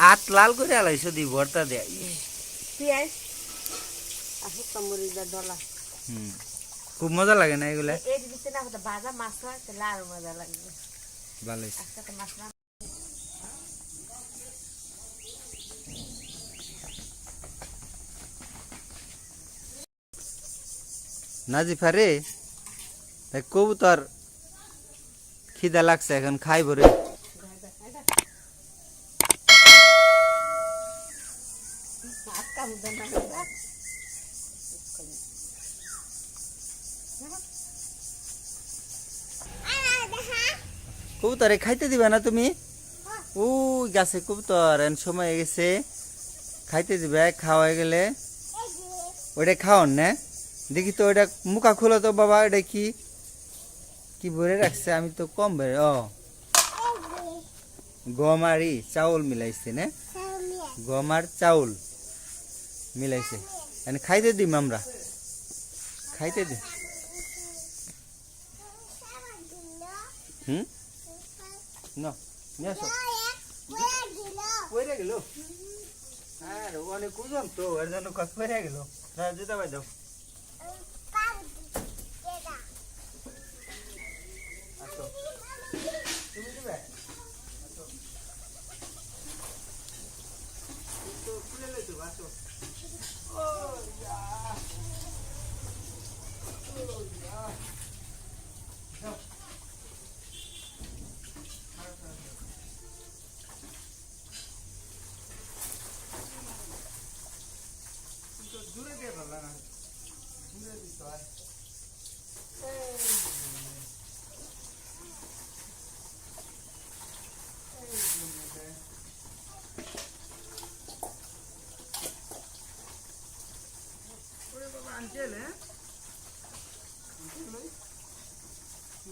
আট লাল করে আলাইছো দি ভর্তা দে পেঁয়াজ আর শুকনো মরিচ দিয়ে ডলা খুব মজা লাগে না এগুলা এই দিতে না হতো ভাজা মাছ হয় তাহলে আরো মজা লাগবে ভালো আজকে তো মাছ না নাজিফা রে কবুতর খিদা লাগছে এখন খাইব রে কবুতরে খাইতে দিবে না তুমি ও গাছে কবুতর এখন সময় গেছে খাইতে দিবে খাওয়া গেলে ওইটা খাওয়ান না দেখি তো ওইটা মুখা খুলো তো বাবা এটা কি কি ভরে রাখছে আমি তো কম ভরে ও গম আর চাউল মিলাইছে না গম আর চাউল মিলাইছে মানে খাইতে দিম আমরা খাইতে দি না নিয়ে আসো পড়ে গেল আর অনেক ওজন তো এর জন্য পড়ে গেল জুতা বাই দাও তুমি দিবে তো খুলে লইতো আসো ও ইয়া ও ইয়া যাও তো দূরে দিয়ে ভালো না দূরে দিতে হয়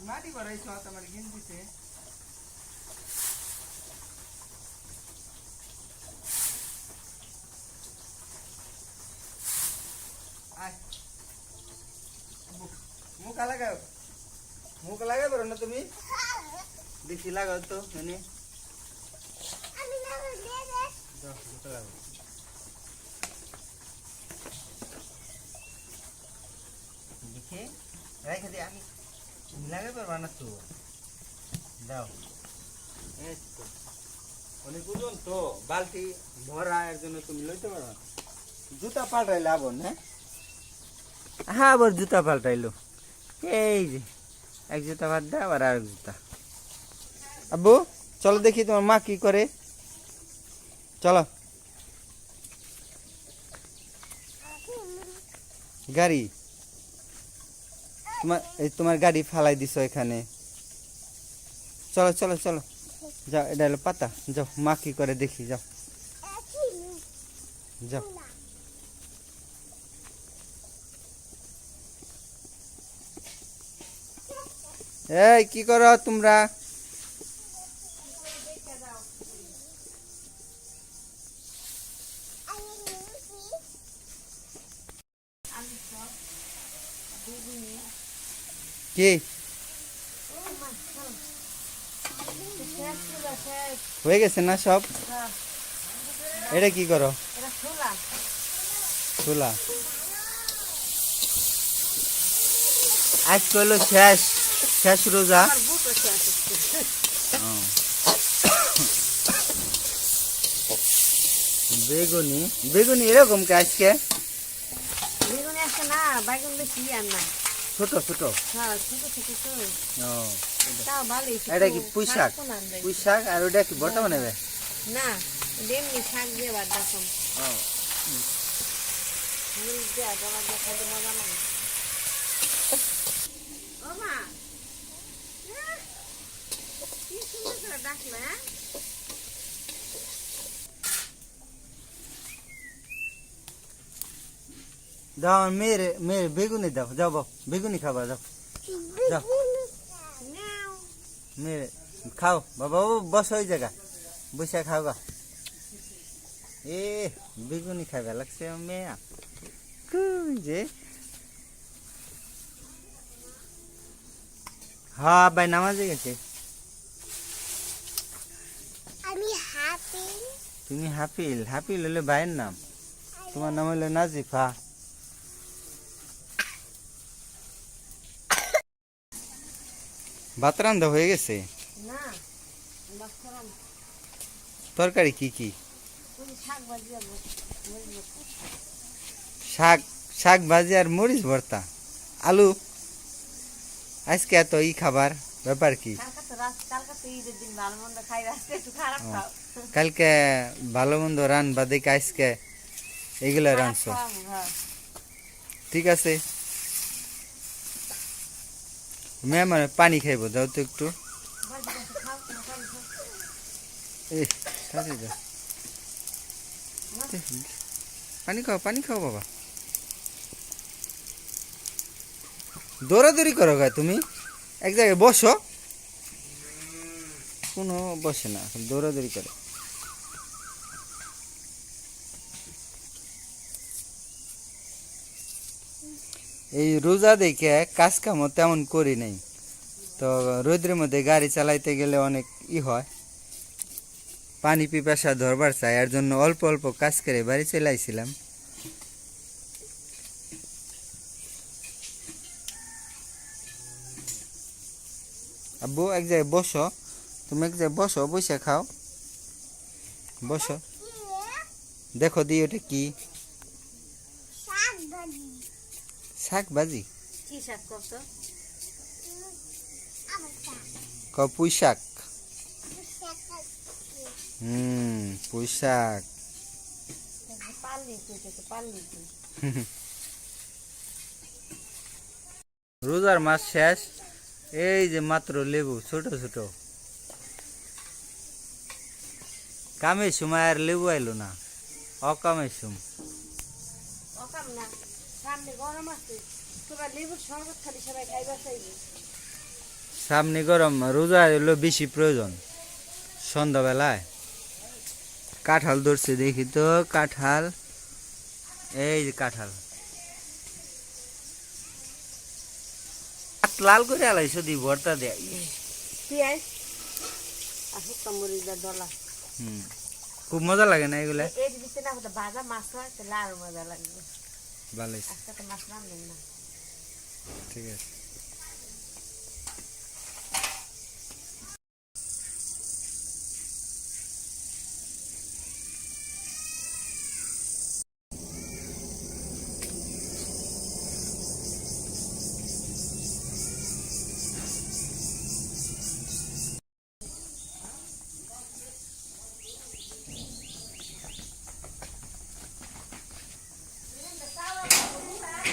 মাটি বাড়াইছ তোমার গেঞ্জিতে মুখা লাগাও মুখ লাগাই পারো না তুমি দেখি লাগাও তো মানে দেখে রেখে দিই আমি লাগাই পারবা না তো দাও এই তো অনেক ওজন তো বালতি ভরা এর জন্য তুমি লইতে পারবা না জুতা পাল্টাইলে আবার না হ্যাঁ আবার জুতা পাল্টাইলো এই যে এক জুতা বাদ দে আবার আর জুতা আব্বু চলো দেখি তোমার মা কি করে চলো গাড়ি তোমার গাড়ি ফালাই দিছো এখানে চলো চলো চলো যাও এটা হলো পাতা যাও মা কি করে দেখি যাও যাও এই কি করো তোমরা কি হয়ে গেছে না সব এটা কি করো ছোলা আজ কইলো শেষ শেষ রোজা বেগুনি বেগুনি এরকম কে আজকে বেগুন আছে না বেগুন বেশি আর না ছোট ছোট হ্যাঁ ছোট ছোট তো ও তাও ভালোই এটা কি পুঁই শাক আর ওটা কি বর্তা বানাবে না এমনি শাক দিয়ে বাদ দাম ও মরিচ দিয়ে ডলা দিয়ে খাইতে মজা লাগে ও মা কি সুন্দর করে ডাকলে হ্যাঁ দাও মেরে মেরে বেগুনি দাও যাও বাবু বেগুনি খাবা যাও যাও মেরে খাও বাবা বস ওই জায়গা বসে খাও গা এ বেগুনি খাইবা লাগছে মেয়া যে হ্যাঁ ভাই নামাজে গেছে আমি হ্যাপি তুমি হাফিল, হাফিল হলে ভাইয়ের নাম, তোমার নাম হলো নাজিফা। ভাত রান্ধা হয়ে গেছে? না বাচ্চারাম তরকারি কি কি? ওই শাক ভাজি আর মরিচ ভর্তা। শাক, শাক ভাজি আর মরিচ ভর্তা, আলু। আজকে এত খাবার ব্যাপার কি? কালকে তো ঈদের দিন ভালো মন্দ খাই, আজকে একটু খারাপ খাও। কালকে ভালো মন্দ রানবা দেখে আজকে এগুলো খারাপ রানছো, খাওয়াবো, হ্যাঁ। ঠিক আছে। মেহমান পানি খাইবো, যাও তো একটু। ভাজি টাজি খাও, তুমি পানি খাও। এই, কাছে যাও। পানি খাও, পানি খাও বাবা। দৌড়াদৌড়ি করো গা তুমি, এক জায়গায় বসো। কোনো বসে না, দৌড়াদৌড়ি করে। এই রোজা দেখে কাজ কামও তেমন করি নাই, তো রোদের মধ্যে গাড়ি চালাইতে গেলে অনেক হয়, পানি পিপাসা ধরবার চাই, এর জন্য অল্প অল্প কাজ করে বাড়ি চলে আইছিলাম। আব্বু এক জায়গায় বসো, তুমি এক জায়গায় বসো, বসে খাও, বসো। দেখো দি ওটা কি? শাক ভাজি। কি শাক করছো? পুঁই শাক। পুঁই শাক। পারলি তুই, পারলি তুই। রোজার মাস শেষ, এই যে মাত্র লেবু ছোট ছোট, কামের সময় আর লেবু আইলো না, অকামের সময়। অকাম না, সামনে গরম আছে, তোরা লেবুর শরবত খালি সবাই খাইবার চাইবে। সামনে গরম, রোজা হলো বেশি প্রয়োজন। সন্ধ্যাবেলায় কাঁঠাল ধরছে, দেখি তো কাঁঠাল, এই যে কাঁঠাল লাল করে আলাইছো দি ভর্তা দেয়। পেঁয়াজ আর শুকনো মরিচ দিয়ে ডলা। খুব মজা লাগে না এগুলা? এর ভিতরে না হতো ভাজা মাছ হয়, তাহলে আরো মজা লাগবে। ভালো, আজকে তো মাছ রান্ধবেন না। ঠিক আছে।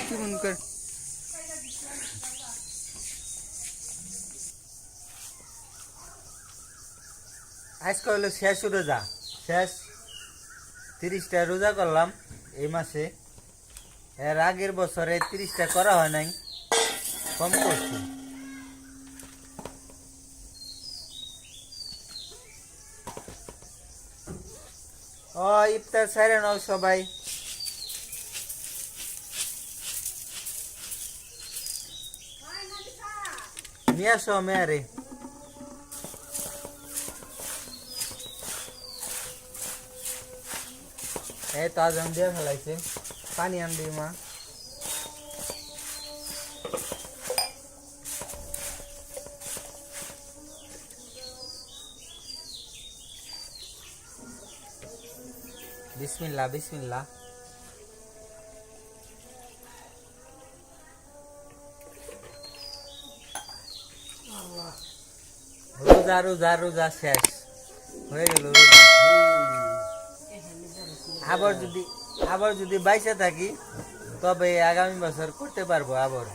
কি মন কর আজকে হলো শেষ রোজা, শেষ 30টা রোজা করলাম এই মাসে। এর আগের বছরে 30টা করা হয় নাই, কম করছি। ও ইফতার সাইরে নাও সবাই। নিয়ে আসো মেয়ারে। এই তো আজান দিয়ে ফেলাইছে, পানি আনবি মা। বিসমিল্লাহ বিসমিল্লাহ। রোজা রোজা রোজা শেষ হয়ে গেল রোজা। আবার যদি বাইসে থাকি তবে আগামী বছর করতে পারবো আবার।